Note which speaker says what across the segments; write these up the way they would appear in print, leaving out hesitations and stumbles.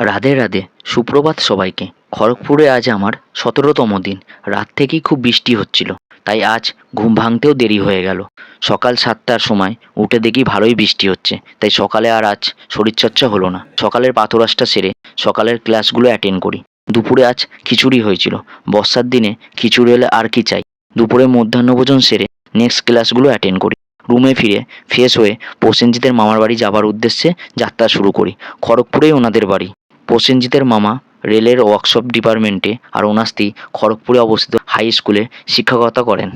Speaker 1: রাধে রাধে, সুপ্রভাত সবাইকে। খড়গপুরে আজ আমার 17তম দিন। রাত থেকেই খুব বৃষ্টি হচ্ছিল, তাই আজ ঘুম ভাঙতেও দেরি হয়ে গেল। সকাল 7টার সময় উঠে দেখি ভালোই বৃষ্টি হচ্ছে, তাই সকালে আর আজ শরীরচর্চা হলো না। সকালের প্রাতরাশটা সেরে সকালের ক্লাসগুলো অ্যাটেন্ড করি। দুপুরে আজ খিচুড়ি হয়েছিল। বর্ষার দিনে খিচুড়ি হলে আর কি চাই। দুপুরে মধ্যাহ্নভোজন সেরে নেক্সট ক্লাসগুলো অ্যাটেন্ড করি। রুমে ফিরে ফ্রেশ হয়ে প্রসেনজিতের মামার বাড়ি যাবার উদ্দেশ্যে যাত্রা শুরু করি। খড়গপুরেই ওনাদের বাড়ি। প্রসেনজিতের মামা রেলের ওয়ার্কশপ ডিপার্টমেন্টে, আর ওনার স্ত্রী খড়গপুরে অবস্থিত হাই স্কুলে শিক্ষকতা করেন।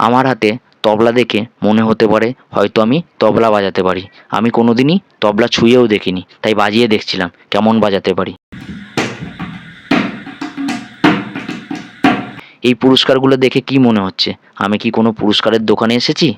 Speaker 1: আমার হাতে তবলা দেখে মনে হতে পারে হয়তো আমি তবলা বাজাতে পারি। আমি কোনোদিনই তবলা ছুঁয়েও দেখিনি, তাই বাজিয়ে দেখছিলাম কেমন বাজাতে পারি। এই পুরস্কারগুলো দেখে কি মনে হচ্ছে আমি কি কোনো পুরস্কারের দোকানে এসেছি?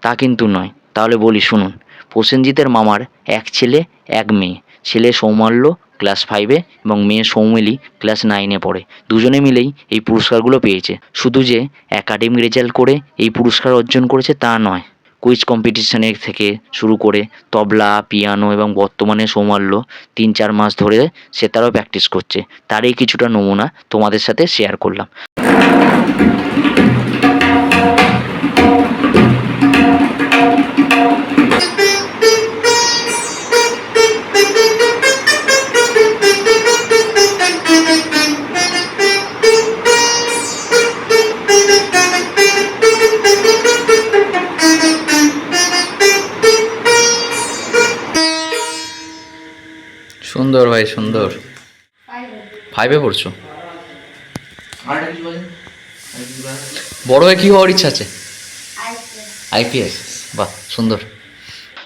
Speaker 1: তা কিন্তু নয়। তাহলে বলি শুনুন। প্রসেনজিতের মামার এক ছেলে এক মেয়ে। ছেলে সৌমাল্য ক্লাস 5-এ এবং মেয়ে সৌমিলি ক্লাস 9-এ পড়ে। দুজনে মিলেই এই পুরস্কারগুলো পেয়েছে। শুধু যে একাডেমিক রেজাল্ট করে এই পুরস্কার অর্জন করেছে তা নয়, কুইজ কম্পিটিশনের থেকে শুরু করে তবলা, পিয়ানো এবং বর্তমানে সৌমাল্য 3-4 মাস ধরে সেতারও প্র্যাকটিস করছে। তারই কিছুটা নমুনা তোমাদের সাথে শেয়ার করলাম। সুন্দর ভাই, সুন্দর। 5-এ পড়ছো? বড় হয়ে কি হওয়ার ইচ্ছা আছে? আইপিএস। বাহ, সুন্দর।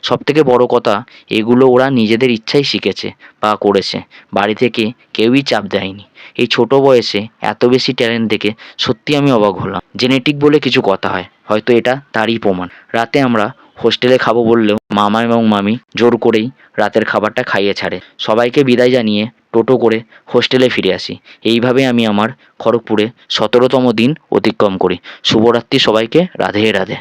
Speaker 1: সব থেকে বড় কথা, এগুলো ওরা নিজেদের ইচ্ছাই শিখেছে বা করেছে। বাড়ি থেকে কেউই চাপ দেয়নি। এই ছোট বয়সে এত বেশি ট্যালেন্ট দেখে সত্যি আমি অবাক হলাম। জেনেটিক বলে কিছু কথা হয়, হয়তো এটা তারই প্রমাণ। রাতে আমরা হোস্টেলে খাবো বললেও মামা এবং মামি জোর করেই রাতের খাবারটা খাইয়ে ছাড়ে। সবাইকে বিদায় জানিয়ে টোটো করে হোস্টেলে ফিরে আসি। এইভাবে আমি আমার খড়গপুরে 17তম দিন অতিক্রম করি। শুভরাত্রি সবাইকে। রাধে রাধে।